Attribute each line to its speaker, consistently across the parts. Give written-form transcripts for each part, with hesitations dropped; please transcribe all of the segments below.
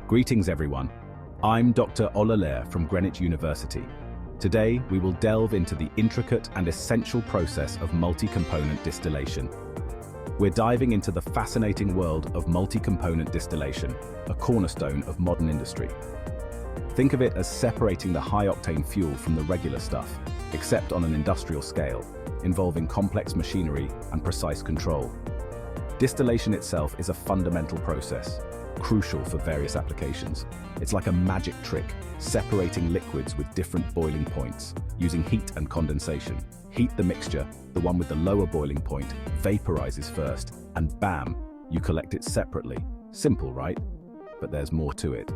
Speaker 1: Greetings everyone, I'm Dr. Olalaire from Greenwich University. Today we will delve into the intricate and essential process of multi-component distillation. We're diving into the fascinating world of multi-component distillation, a cornerstone of modern industry. Think of it as separating the high-octane fuel from the regular stuff, except on an industrial scale, involving complex machinery and precise control. Distillation itself is a fundamental process, crucial for various applications. It's like a magic trick, separating liquids with different boiling points, using heat and condensation. Heat the mixture, the one with the lower boiling point, vaporizes first, and bam, you collect it separately. Simple, right? But there's more to it.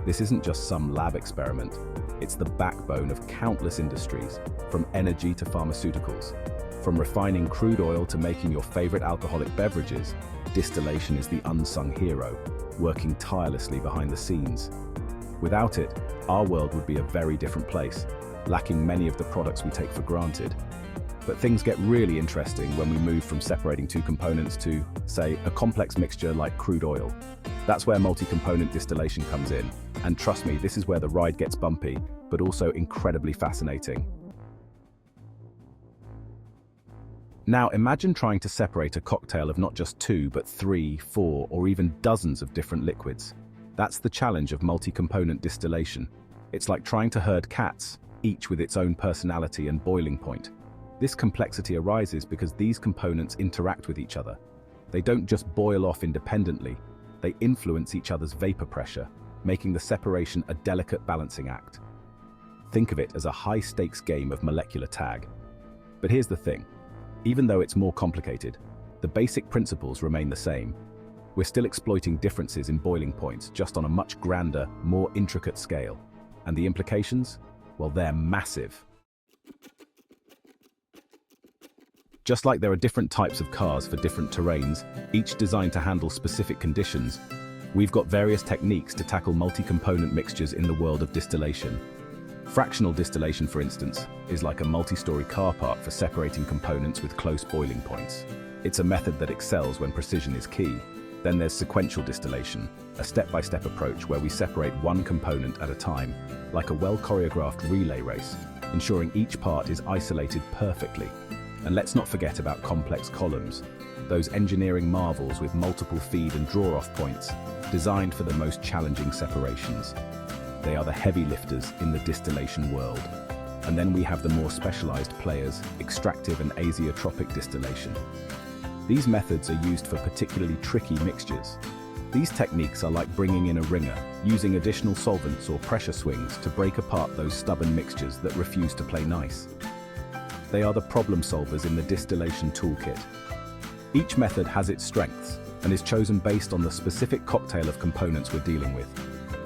Speaker 1: This isn't just some lab experiment. It's the backbone of countless industries, from energy to pharmaceuticals. From refining crude oil to making your favorite alcoholic beverages, distillation is the unsung hero, working tirelessly behind the scenes. Without it, our world would be a very different place, lacking many of the products we take for granted. But things get really interesting when we move from separating two components to, say, a complex mixture like crude oil. That's where multi-component distillation comes in. And trust me, this is where the ride gets bumpy, but also incredibly fascinating. Now imagine trying to separate a cocktail of not just 2, but 3, 4, or even dozens of different liquids. That's the challenge of multi-component distillation. It's like trying to herd cats, each with its own personality and boiling point. This complexity arises because these components interact with each other. They don't just boil off independently, they influence each other's vapor pressure, making the separation a delicate balancing act. Think of it as a high-stakes game of molecular tag. But here's the thing. Even though it's more complicated, the basic principles remain the same. We're still exploiting differences in boiling points, just on a much grander, more intricate scale. And the implications? Well, they're massive. Just like there are different types of cars for different terrains, each designed to handle specific conditions, we've got various techniques to tackle multi-component mixtures in the world of distillation. Fractional distillation, for instance, is like a multi-story car park for separating components with close boiling points. It's a method that excels when precision is key. Then there's sequential distillation, a step-by-step approach where we separate one component at a time, like a well-choreographed relay race, ensuring each part is isolated perfectly. And let's not forget about complex columns, those engineering marvels with multiple feed and draw-off points, designed for the most challenging separations. They are the heavy lifters in the distillation world. And then we have the more specialized players, extractive and azeotropic distillation. These methods are used for particularly tricky mixtures. These techniques are like bringing in a ringer, using additional solvents or pressure swings to break apart those stubborn mixtures that refuse to play nice. They are the problem solvers in the distillation toolkit. Each method has its strengths and is chosen based on the specific cocktail of components we're dealing with.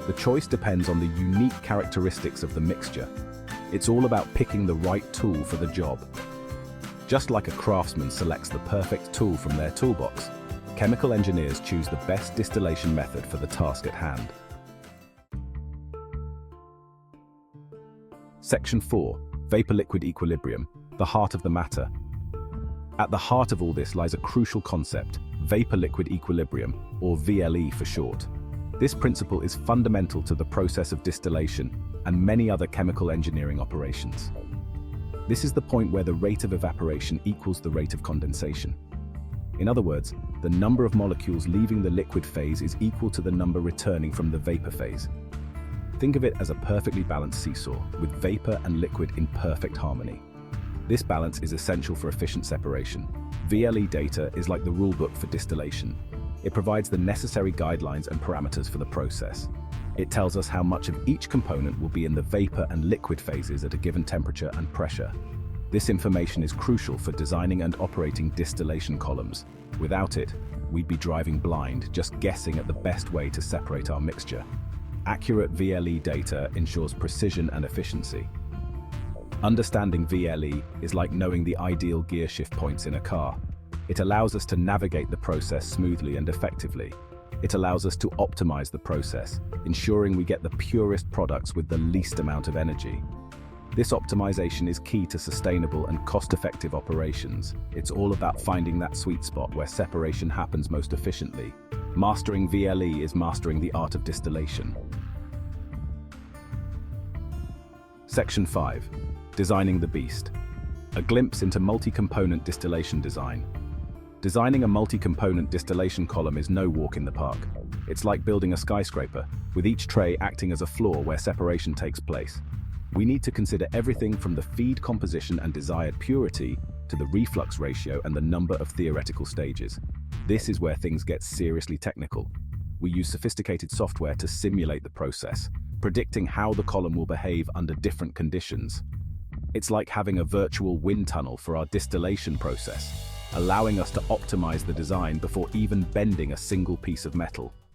Speaker 1: The choice depends on the unique characteristics of the mixture. It's all about picking the right tool for the job. Just like a craftsman selects the perfect tool from their toolbox, chemical engineers choose the best distillation method for the task at hand. Section 4. Vapor-liquid equilibrium, the heart of the matter. At the heart of all this lies a crucial concept, vapor-liquid equilibrium, or VLE for short. This principle is fundamental to the process of distillation and many other chemical engineering operations. This is the point where the rate of evaporation equals the rate of condensation. In other words, the number of molecules leaving the liquid phase is equal to the number returning from the vapor phase. Think of it as a perfectly balanced seesaw, with vapor and liquid in perfect harmony. This balance is essential for efficient separation. VLE data is like the rulebook for distillation. It provides the necessary guidelines and parameters for the process. It tells us how much of each component will be in the vapor and liquid phases at a given temperature and pressure. This information is crucial for designing and operating distillation columns. Without it, we'd be driving blind, just guessing at the best way to separate our mixture. Accurate VLE data ensures precision and efficiency. Understanding VLE is like knowing the ideal gear shift points in a car. It allows us to navigate the process smoothly and effectively. It allows us to optimize the process, ensuring we get the purest products with the least amount of energy. This optimization is key to sustainable and cost-effective operations. It's all about finding that sweet spot where separation happens most efficiently. Mastering VLE is mastering the art of distillation. Section 5. Designing the Beast. A glimpse into multi-component distillation design. Designing a multi-component distillation column is no walk in the park. It's like building a skyscraper, with each tray acting as a floor where separation takes place. We need to consider everything from the feed composition and desired purity to the reflux ratio and the number of theoretical stages. This is where things get seriously technical. We use sophisticated software to simulate the process, predicting how the column will behave under different conditions. It's like having a virtual wind tunnel for our distillation process, allowing us to optimize the design before even bending a single piece of metal.